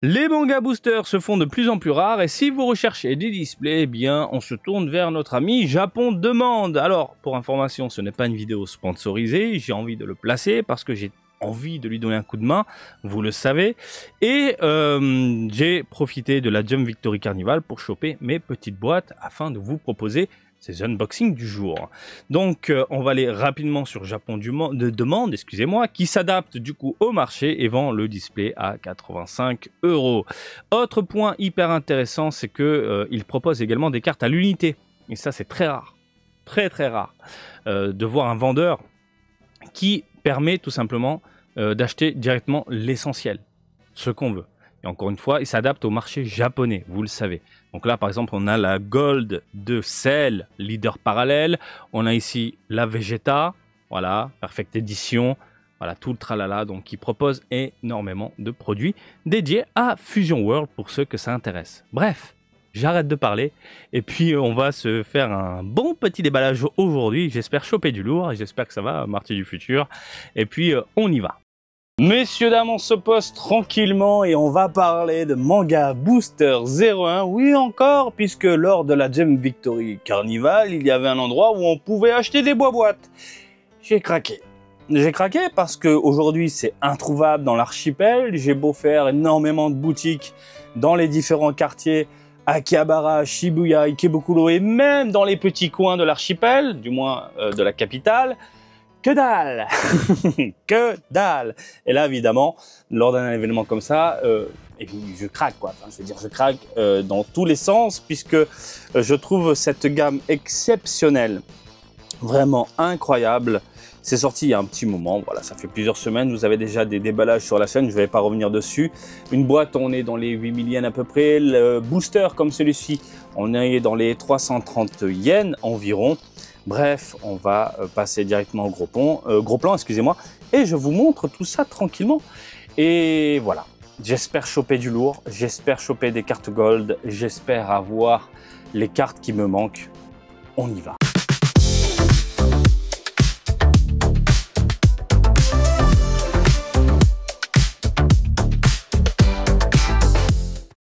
Les manga boosters se font de plus en plus rares et si vous recherchez des displays, eh bien on se tourne vers notre ami Japon Demande. Alors pour information, ce n'est pas une vidéo sponsorisée, j'ai envie de le placer parce que j'ai envie de lui donner un coup de main, vous le savez. Et j'ai profité de la Jump Victory Carnival pour choper mes petites boîtes afin de vous proposer ces unboxings du jour. Donc on va aller rapidement sur Japon de Demande, excusez-moi, qui s'adapte du coup au marché et vend le display à 85 €. Autre point hyper intéressant, c'est que il propose également des cartes à l'unité. Et ça c'est très rare, très rare, de voir un vendeur qui permet tout simplement d'acheter directement l'essentiel, ce qu'on veut. Et encore une fois, il s'adapte au marché japonais, vous le savez. Donc là, par exemple, on a la Gold de Cell, leader parallèle. On a ici la Vegeta, voilà, Perfect Edition. Voilà, tout le tralala. Donc, il propose énormément de produits dédiés à Fusion World pour ceux que ça intéresse. Bref, j'arrête de parler. Et puis, on va se faire un bon petit déballage aujourd'hui. J'espère choper du lourd. J'espère que ça va, Marty du futur. Et puis, on y va. Messieurs, dames, on se pose tranquillement et on va parler de Manga Booster 01. Oui, encore, puisque lors de la Jump Victory Carnival, il y avait un endroit où on pouvait acheter des boîtes. J'ai craqué. J'ai craqué parce qu'aujourd'hui, c'est introuvable dans l'archipel. J'ai beau faire énormément de boutiques dans les différents quartiers, Akihabara, Shibuya, Ikebukuro et même dans les petits coins de l'archipel, du moins de la capitale. Que dalle. Que dalle. Et là, évidemment, lors d'un événement comme ça, je craque, quoi. Enfin, je veux dire, je craque dans tous les sens, puisque je trouve cette gamme exceptionnelle, vraiment incroyable. C'est sorti il y a un petit moment, voilà, ça fait plusieurs semaines, vous avez déjà des déballages sur la chaîne, je ne vais pas revenir dessus. Une boîte, on est dans les 8 000 yens à peu près. Le booster comme celui-ci, on est dans les 330 yens environ. Bref, on va passer directement au gros plan, excusez-moi, et je vous montre tout ça tranquillement. Et voilà, j'espère choper du lourd, j'espère choper des cartes gold, j'espère avoir les cartes qui me manquent. On y va.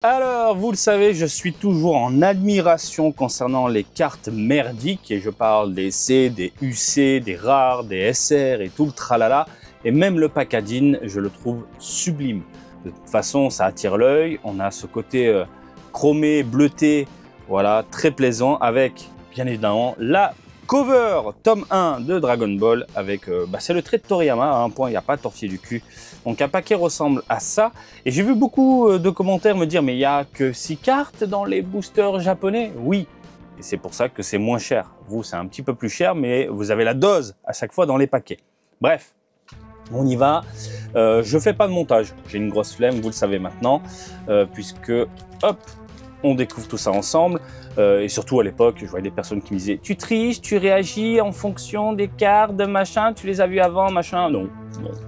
Alors, vous le savez, je suis toujours en admiration concernant les cartes merdiques et je parle des C, des UC, des rares, des SR et tout le tralala. Et même le packaging, je le trouve sublime. De toute façon, ça attire l'œil. On a ce côté chromé, bleuté, voilà, très plaisant avec, bien évidemment, la cover tome 1 de Dragon Ball avec, c'est le trait de Toriyama, à un point, il n'y a pas de tortiller du cul. Donc un paquet ressemble à ça. Et j'ai vu beaucoup de commentaires me dire, mais il n'y a que 6 cartes dans les boosters japonais. Oui, et c'est pour ça que c'est moins cher. Vous, c'est un petit peu plus cher, mais vous avez la dose à chaque fois dans les paquets. Bref, on y va. Je fais pas de montage. J'ai une grosse flemme, vous le savez maintenant, puisque, hop, on découvre tout ça ensemble. Et surtout à l'époque, je voyais des personnes qui me disaient « Tu triches, tu réagis en fonction des cartes, de machin, tu les as vues avant, machin. » Non,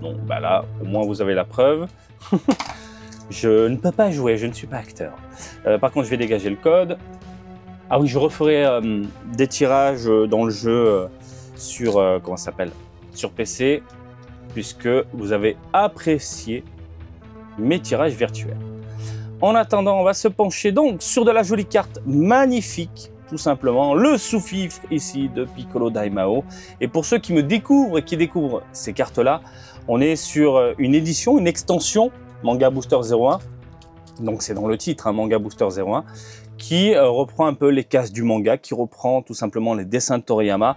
non, bah là, au moins vous avez la preuve. Je ne peux pas jouer, je ne suis pas acteur. Par contre, je vais dégager le code. Ah oui, je referai des tirages dans le jeu sur, comment ça s'appelle, sur PC, puisque vous avez apprécié mes tirages virtuels. En attendant, on va se pencher donc sur de la jolie carte magnifique, tout simplement, le sous-fifre ici de Piccolo Daimao. Et pour ceux qui me découvrent et qui découvrent ces cartes-là, on est sur une édition, une extension Manga Booster 01. Donc c'est dans le titre, hein, Manga Booster 01, qui reprend un peu les cases du manga, qui reprend tout simplement les dessins de Toriyama.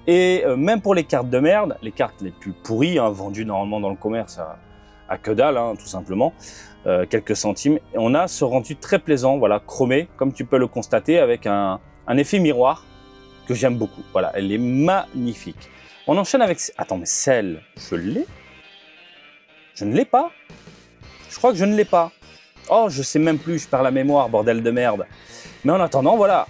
Et même pour les cartes de merde, les cartes les plus pourries, hein, vendues normalement dans le commerce à que dalle, hein, tout simplement, quelques centimes. Et on a ce rendu très plaisant, voilà, chromé, comme tu peux le constater, avec un effet miroir que j'aime beaucoup. Voilà, elle est magnifique. On enchaîne avec... Attends, mais celle, je l'ai? Je ne l'ai pas? Je crois que je ne l'ai pas. Oh, je sais même plus, je perds la mémoire, bordel de merde. Mais en attendant, voilà.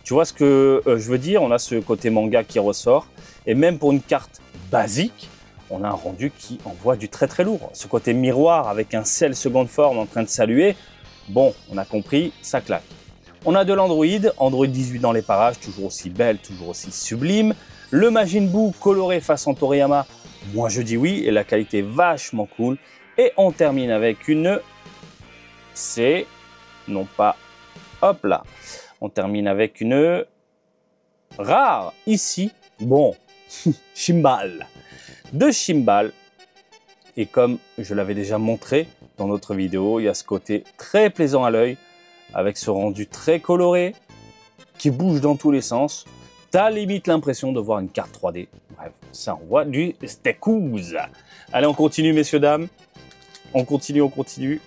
Tu vois ce que je veux dire? On a ce côté manga qui ressort. Et même pour une carte basique, on a un rendu qui envoie du très très lourd. Ce côté miroir avec un Cell seconde forme en train de saluer, bon, on a compris, ça claque. On a de l'Android, Android 18 dans les parages, toujours aussi belle, toujours aussi sublime. Le Majin Buu coloré façon Toriyama, moi je dis oui, et la qualité est vachement cool. Et on termine avec une C, non pas, hop là. On termine avec une rare, ici, bon, Chimbal. De Chimbal, et comme je l'avais déjà montré dans notre vidéo, il y a ce côté très plaisant à l'œil, avec ce rendu très coloré, qui bouge dans tous les sens. T'as limite l'impression de voir une carte 3D. Bref, ça envoie du steakhouse. Allez, on continue, messieurs, dames. On continue, on continue.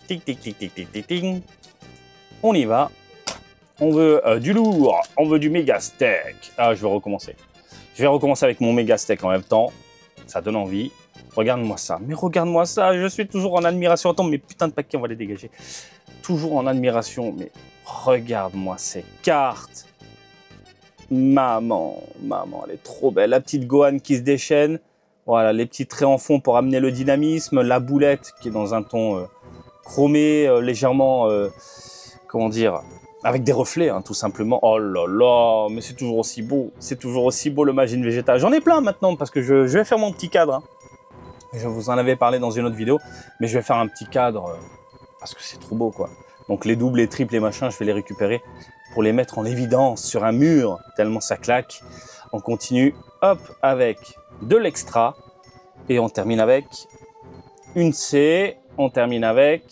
Tic, tic, tic, tic, tic, tic, tic. On y va. On veut du lourd, on veut du méga steak. Ah, je vais recommencer. Je vais recommencer avec mon méga steak en même temps. Ça donne envie. Regarde-moi ça. Mais regarde-moi ça. Je suis toujours en admiration. Attends, mes putains de paquets, on va les dégager. Toujours en admiration. Mais regarde-moi ces cartes. Maman, maman, elle est trop belle. La petite Gohan qui se déchaîne. Voilà, les petits traits en fond pour amener le dynamisme. La boulette qui est dans un ton chromé, légèrement, comment dire, avec des reflets, hein, tout simplement. Oh là là, mais c'est toujours aussi beau. C'est toujours aussi beau le Majin Vegeta. J'en ai plein maintenant parce que je vais faire mon petit cadre. Hein. Je vous en avais parlé dans une autre vidéo, mais je vais faire un petit cadre parce que c'est trop beau, quoi. Donc les doubles, les triples, les machins, je vais les récupérer pour les mettre en évidence sur un mur, tellement ça claque. On continue, hop, avec de l'extra. Et on termine avec une C. On termine avec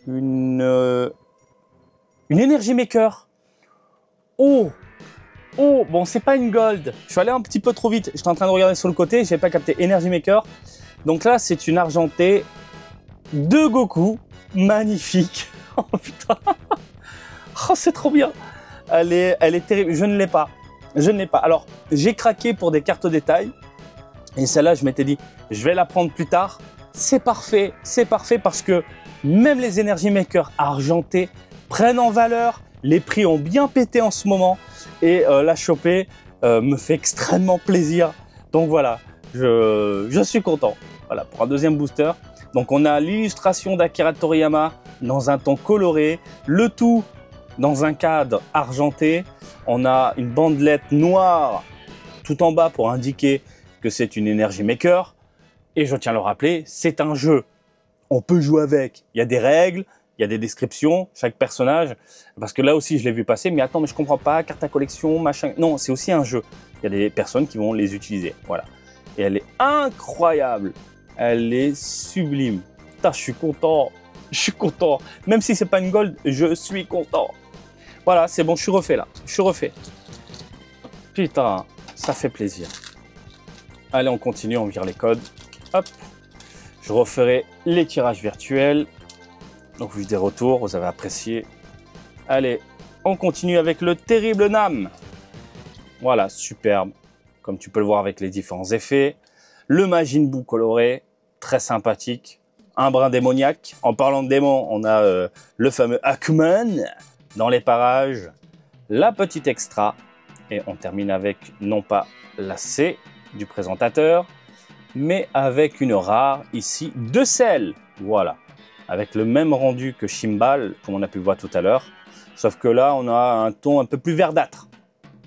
une Energy Maker. Oh, oh, bon, c'est pas une gold. Je suis allé un petit peu trop vite. J'étais en train de regarder sur le côté, j'ai pas capté Energy Maker. Donc là, c'est une argentée de Goku. Magnifique. Oh putain. Oh, c'est trop bien. Elle est terrible. Je ne l'ai pas. Je ne l'ai pas. Alors, j'ai craqué pour des cartes détail. Et celle-là, je m'étais dit, je vais la prendre plus tard. C'est parfait parce que même les Energy Makers argentés prennent en valeur. Les prix ont bien pété en ce moment. Et la choper me fait extrêmement plaisir. Donc voilà, je suis content. Voilà, pour un deuxième booster. Donc on a l'illustration d'Akira Toriyama dans un ton coloré. Le tout dans un cadre argenté. On a une bandelette noire tout en bas pour indiquer que c'est une Energy Maker. Et je tiens à le rappeler, c'est un jeu. On peut jouer avec. Il y a des règles, il y a des descriptions, chaque personnage. Parce que là aussi, je l'ai vu passer. Mais attends, mais je comprends pas, carte à collection, machin. Non, c'est aussi un jeu. Il y a des personnes qui vont les utiliser. Voilà. Et elle est incroyable. Elle est sublime. Putain, je suis content. Je suis content. Même si c'est pas une gold, je suis content. Voilà, c'est bon, je suis refait là. Je suis refait. Putain, ça fait plaisir. Allez, on continue, on vire les codes. Hop. Je referai les tirages virtuels. Donc, vu des retours, vous avez apprécié. Allez, on continue avec le terrible Nam. Voilà, superbe. Comme tu peux le voir avec les différents effets. Le Majin Buu coloré, très sympathique. Un brin démoniaque. En parlant de démon, on a le fameux Akuman dans les parages. La petite extra. Et on termine avec, non pas la C du présentateur, mais avec une rare ici de sel. Voilà. Avec le même rendu que Chimbal, comme on a pu le voir tout à l'heure. Sauf que là, on a un ton un peu plus verdâtre.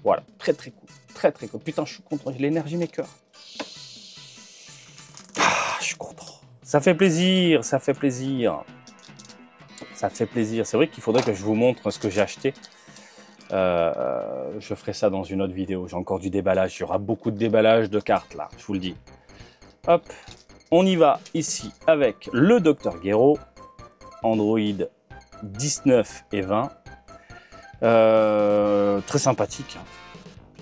Voilà. Très très cool. Très très cool. Putain, je suis content. J'ai l'Energy Maker. Ah, je suis content. Ça fait plaisir. Ça fait plaisir. Ça fait plaisir. C'est vrai qu'il faudrait que je vous montre ce que j'ai acheté. Je ferai ça dans une autre vidéo. J'ai encore du déballage. Il y aura beaucoup de déballage de cartes là. Je vous le dis. Hop. On y va ici avec le Dr Gero. Android 19 et 20. Très sympathique.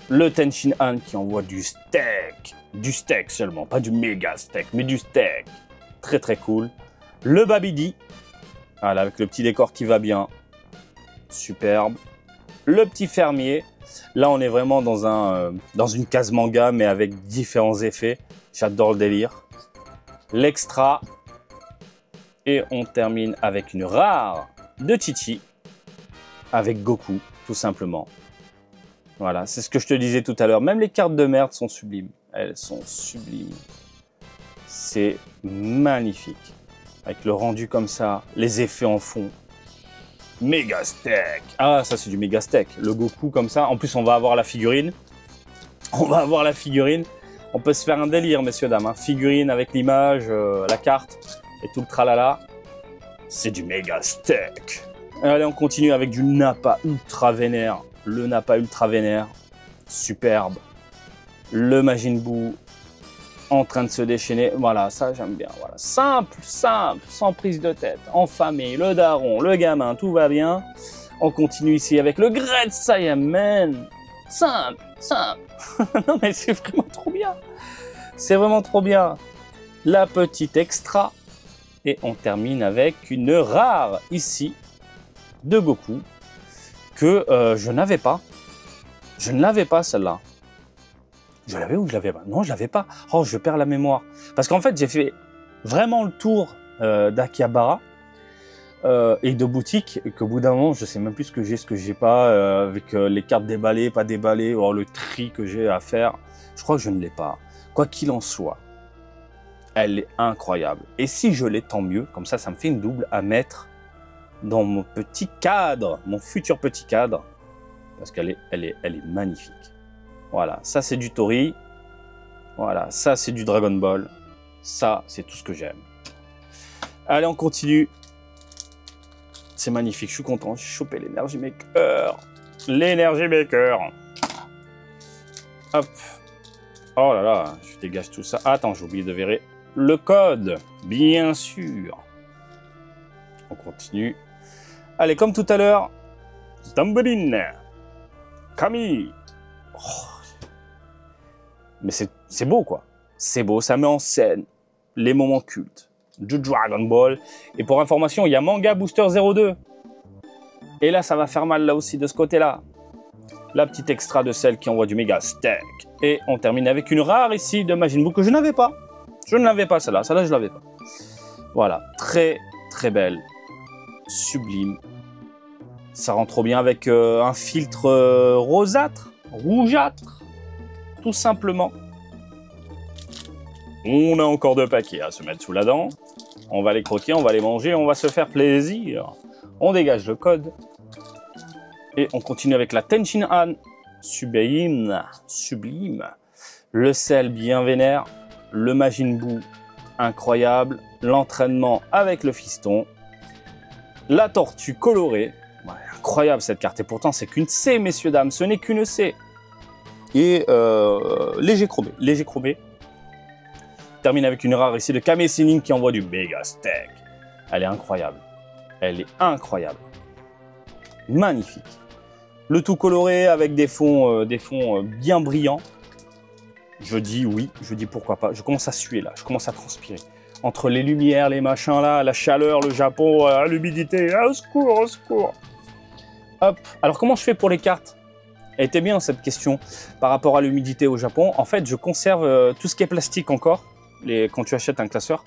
Le Tenshin Han qui envoie du steak. Du steak seulement. Pas du méga steak, mais du steak. Très très cool. Le Babidi. Voilà, avec le petit décor qui va bien. Superbe. Le petit fermier. Là, on est vraiment dans une case manga, mais avec différents effets. J'adore le délire. L'extra. Et on termine avec une rare de Chichi. Avec Goku, tout simplement. Voilà, c'est ce que je te disais tout à l'heure. Même les cartes de merde sont sublimes. Elles sont sublimes. C'est magnifique. Avec le rendu comme ça, les effets en fond. Méga steak. Ah, ça c'est du méga steak. Le Goku comme ça. En plus, on va avoir la figurine. On va avoir la figurine. On peut se faire un délire, messieurs, dames. Hein. Figurine avec l'image, la carte et tout le tralala. c'est du méga steak. Allez, on continue avec du Nappa ultra vénère. Le Nappa ultra vénère, superbe. Le Majin Buu en train de se déchaîner. Voilà, ça j'aime bien. Voilà. Simple, sans prise de tête. En famille, le daron, le gamin, tout va bien. On continue ici avec le Great Saiyaman. Simple. Non mais c'est vraiment trop bien. C'est vraiment trop bien. La petite extra. Et on termine avec une rare ici de Goku que je n'avais pas. Je ne l'avais pas celle-là. Je l'avais ou je l'avais pas? Non, je l'avais pas. Oh, je perds la mémoire. Parce qu'en fait, j'ai fait vraiment le tour d'Akihabara et de boutiques, et qu'au bout d'un moment, je sais même plus ce que j'ai pas, avec les cartes déballées, pas déballées, ou le tri que j'ai à faire. Je crois que je ne l'ai pas. Quoi qu'il en soit, elle est incroyable. Et si je l'ai, tant mieux. Comme ça me fait une double à mettre dans mon petit cadre, mon futur petit cadre. Parce qu'elle est magnifique. Voilà, ça c'est du Tori. Voilà, ça c'est du Dragon Ball. Ça, c'est tout ce que j'aime. Allez, on continue. C'est magnifique, je suis content. J'ai chopé l'Energy Maker. L'Energy Maker. Hop. Oh là là, je dégage tout ça. Attends, j'ai oublié de verrer le code. Bien sûr. On continue. Allez, comme tout à l'heure. Tambourine. Camille. Oh. Mais c'est beau, quoi. C'est beau, ça met en scène les moments cultes du Dragon Ball. Et pour information, il y a Manga Booster 02. Et là, ça va faire mal, là aussi, de ce côté-là. La petite extra de celle qui envoie du méga steak. Et on termine avec une rare, ici, de Majin Buu, que je n'avais pas. Je ne l'avais pas, celle-là. Celle-là, je ne l'avais pas. Voilà. Très, très belle. Sublime. Ça rend trop bien avec un filtre rosâtre, rougeâtre, tout simplement. On a encore 2 paquets à se mettre sous la dent. On va les croquer, on va les manger, on va se faire plaisir. On dégage le code. Et on continue avec la Tenshin Han. Sublime. Le sel bien vénère. Le Majin Buu incroyable. L'entraînement avec le fiston. La tortue colorée. Ouais, incroyable cette carte. Et pourtant, c'est qu'une C, messieurs, dames. Ce n'est qu'une C. Et léger chromé. Termine avec une rare ici de Kame Sennin qui envoie du méga steak. Elle est incroyable. Magnifique. Le tout coloré avec des fonds bien brillants. Je dis oui, je dis pourquoi pas. Je commence à suer là, je commence à transpirer. Entre les lumières, les machins là, la chaleur, le Japon, l'humidité. Au secours, au secours. Hop. Alors comment je fais pour les cartes? Elle était bien cette question par rapport à l'humidité au Japon. En fait, je conserve tout ce qui est plastique encore. Quand tu achètes un classeur,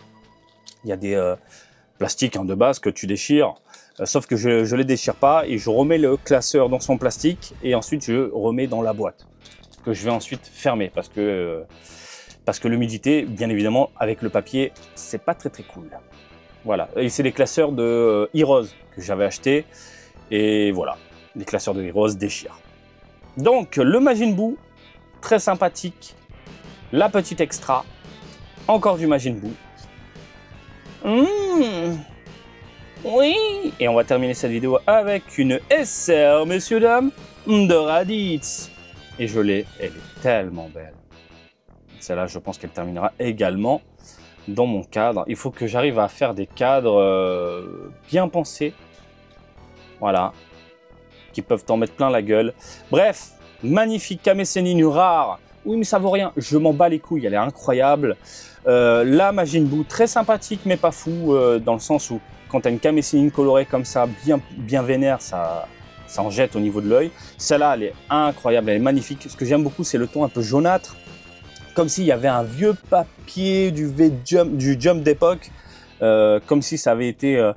il y a des plastiques de base que tu déchires. Sauf que je ne les déchire pas et je remets le classeur dans son plastique et ensuite je remets dans la boîte que je vais ensuite fermer parce que l'humidité, bien évidemment, avec le papier, c'est pas très cool. Voilà. Et c'est des classeurs de Heroes que j'avais acheté et voilà, les classeurs de Heroes déchirent. Donc le Majin Buu, très sympathique. La petite extra. Encore du Majin Buu. Oui. Et on va terminer cette vidéo avec une SR, messieurs, dames, de Raditz. Et je l'ai, elle est tellement belle. Celle-là, je pense qu'elle terminera également dans mon cadre. Il faut que j'arrive à faire des cadres bien pensés. Voilà. Qui peuvent t'en mettre plein la gueule. Bref, magnifique Kame Sennin rare. Oui, mais ça vaut rien. Je m'en bats les couilles, elle est incroyable. La Majin Buu, très sympathique, mais pas fou, dans le sens où, quand tu as une Kame Sennin colorée comme ça, bien vénère, ça en jette au niveau de l'œil. Celle-là, elle est incroyable, elle est magnifique. Ce que j'aime beaucoup, c'est le ton un peu jaunâtre, comme s'il y avait un vieux papier du Jump d'époque, comme si ça avait été...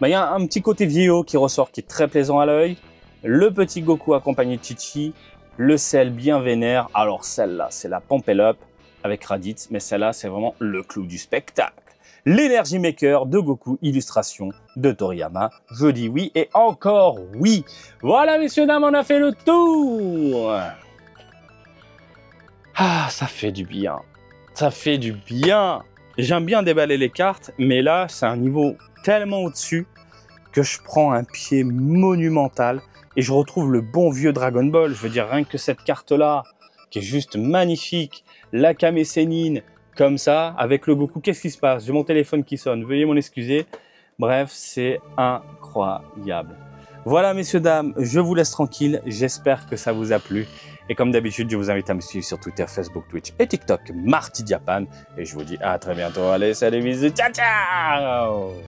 il y a un petit côté vieillot qui ressort, qui est très plaisant à l'œil. Le petit Goku accompagné de Chi-Chi. Le sel bien vénère. Alors celle-là, c'est la Pump Up avec Raditz, mais celle-là, c'est vraiment le clou du spectacle. L'Energy Maker de Goku, illustration de Toriyama. Je dis oui et encore oui. Voilà, messieurs, dames, on a fait le tour. Ah, ça fait du bien. Ça fait du bien. J'aime bien déballer les cartes, mais là, c'est un niveau tellement au-dessus que je prends un pied monumental et je retrouve le bon vieux Dragon Ball. Je veux dire, rien que cette carte-là, qui est juste magnifique, la Kame Sennin, comme ça, avec le Goku, qu'est-ce qui se passe? J'ai mon téléphone qui sonne, veuillez m'en excuser. Bref, c'est incroyable. Voilà, messieurs, dames, je vous laisse tranquille. J'espère que ça vous a plu. Et comme d'habitude, je vous invite à me suivre sur Twitter, Facebook, Twitch et TikTok, Marty Diapan. Et je vous dis à très bientôt. Allez, salut, bisous, ciao, ciao!